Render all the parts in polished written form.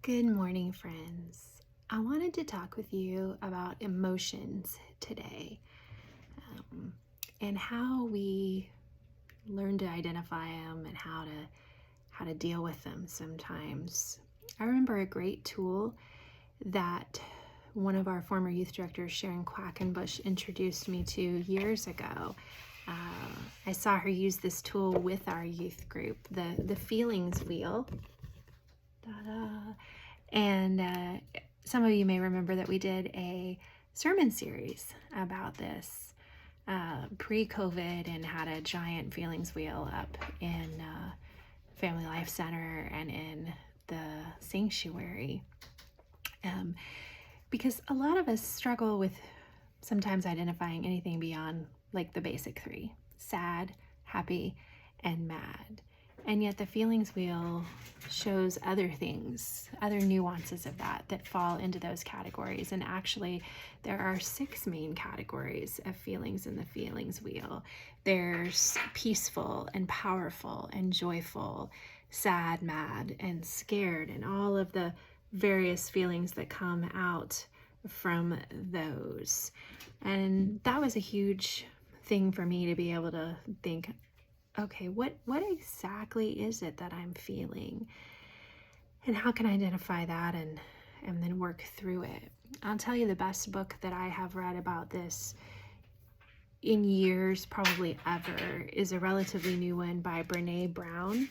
Good morning, friends. I wanted to talk with you about emotions today, um, and how we learn to identify them and how to deal with them sometimes. I remember a great tool that one of our former youth directors, Sharon Quackenbush, introduced me to years ago. I saw her use this tool with our youth group, the feelings wheel. Ta-da. And some of you may remember that we did a sermon series about this pre-COVID, and had a giant feelings wheel up in Family Life Center and in the sanctuary. Because a lot of us struggle with sometimes identifying anything beyond like the basic three: sad, happy, and mad. And yet the feelings wheel shows other things, other nuances of that fall into those categories. And actually, there are 6 main categories of feelings in the feelings wheel. There's peaceful and powerful and joyful, sad, mad, and scared, and all of the various feelings that come out from those. And that was a huge thing for me to be able to think, okay, what exactly is it that I'm feeling? And how can I identify that and then work through it? I'll tell you, the best book that I have read about this in years, probably ever, is a relatively new one by Brene Brown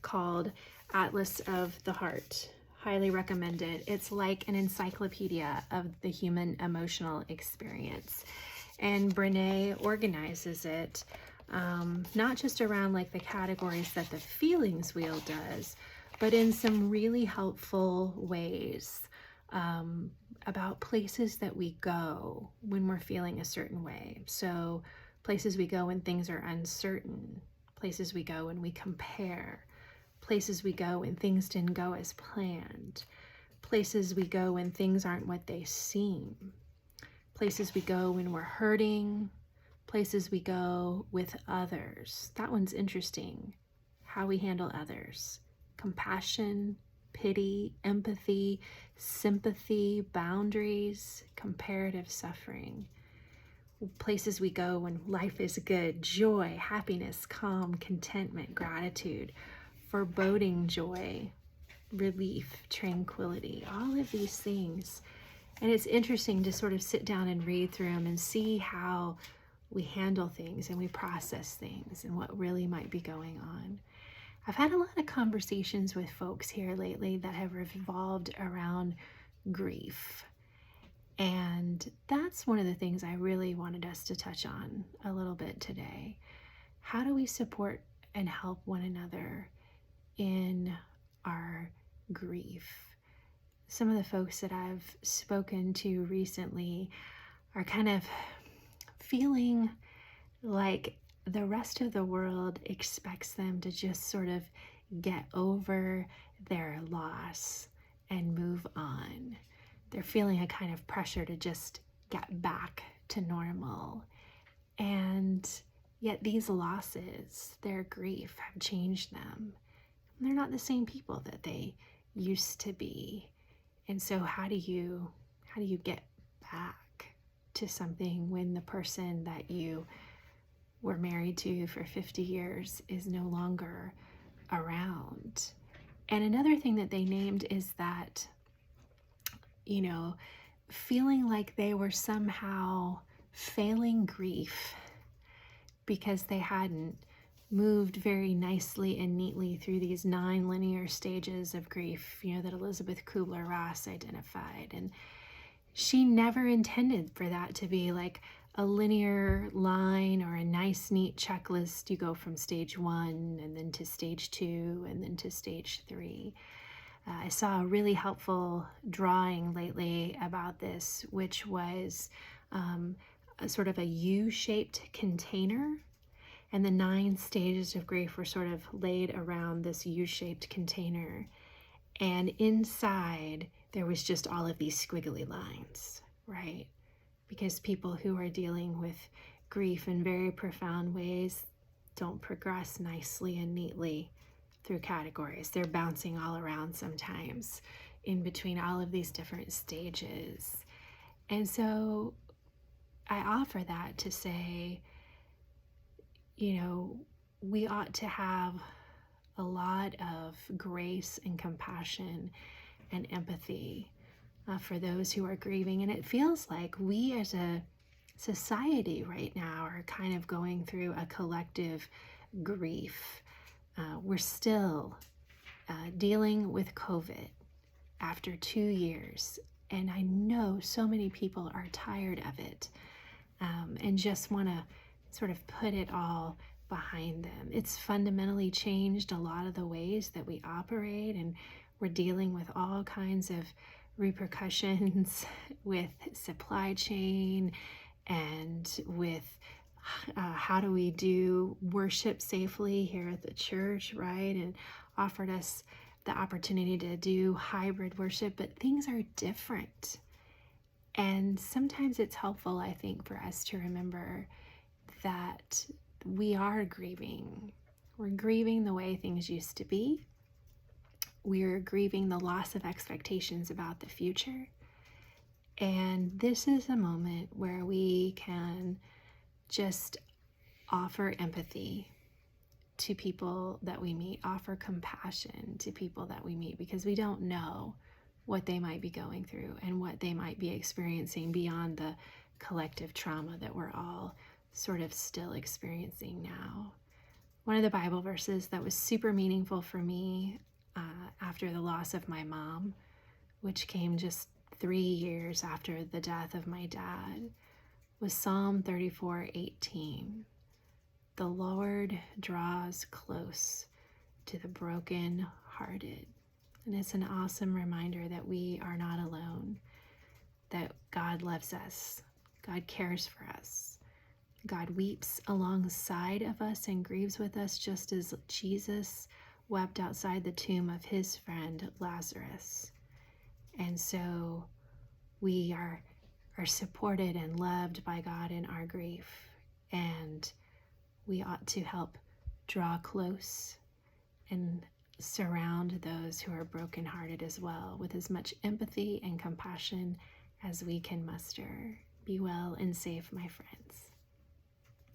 called Atlas of the Heart. Highly recommend it. It's like an encyclopedia of the human emotional experience. And Brene organizes it not just around like the categories that the feelings wheel does, but in some really helpful ways about places that we go when we're feeling a certain way. So places we go when things are uncertain, places we go when we compare, places we go when things didn't go as planned, places we go when things aren't what they seem, places we go when we're hurting, places we go with others. That one's interesting. How we handle others. Compassion, pity, empathy, sympathy, boundaries, comparative suffering. Places we go when life is good. Joy, happiness, calm, contentment, gratitude, foreboding joy, relief, tranquility. All of these things. And it's interesting to sort of sit down and read through them and see how we handle things and we process things and what really might be going on. I've had a lot of conversations with folks here lately that have revolved around grief. And that's one of the things I really wanted us to touch on a little bit today. How do we support and help one another in our grief? Some of the folks that I've spoken to recently are kind of feeling like the rest of the world expects them to just sort of get over their loss and move on. They're feeling a kind of pressure to just get back to normal. And yet these losses, their grief, have changed them. They're not the same people that they used to be. And so how do you get back to something when the person that you were married to for 50 years is no longer around? And another thing that they named is that, feeling like they were somehow failing grief because they hadn't moved very nicely and neatly through these 9 linear stages of grief, that Elizabeth Kubler-Ross identified. And she never intended for that to be like a linear line or a nice, neat checklist. You go from stage 1 and then to stage 2 and then to stage 3. I saw a really helpful drawing lately about this, which was a sort of a U-shaped container. And the 9 stages of grief were sort of laid around this U-shaped container. And inside, there was just all of these squiggly lines, right? Because people who are dealing with grief in very profound ways don't progress nicely and neatly through categories. They're bouncing all around sometimes in between all of these different stages. And so I offer that to say, we ought to have a lot of grace and compassion and empathy for those who are grieving. And it feels like we as a society right now are kind of going through a collective grief. We're still dealing with COVID after 2 years. And I know so many people are tired of it and just want to sort of put it all behind them. It's fundamentally changed a lot of the ways that we operate, and we're dealing with all kinds of repercussions with supply chain and with how do we do worship safely here at the church, right? And offered us the opportunity to do hybrid worship, but things are different. And sometimes it's helpful, I think, for us to remember that we are grieving. We're grieving the way things used to be. We're grieving the loss of expectations about the future. And this is a moment where we can just offer empathy to people that we meet, offer compassion to people that we meet, because we don't know what they might be going through and what they might be experiencing beyond the collective trauma that we're all sort of still experiencing now. One of the Bible verses that was super meaningful for me after the loss of my mom, which came just 3 years after the death of my dad, was Psalm 34:18. The Lord draws close to the broken-hearted. And it's an awesome reminder that we are not alone, that God loves us, God cares for us, God weeps alongside of us and grieves with us, just as Jesus wept outside the tomb of his friend Lazarus. And so we are supported and loved by God in our grief, and we ought to help draw close and surround those who are brokenhearted as well with as much empathy and compassion as we can muster. Be well and safe, my friends.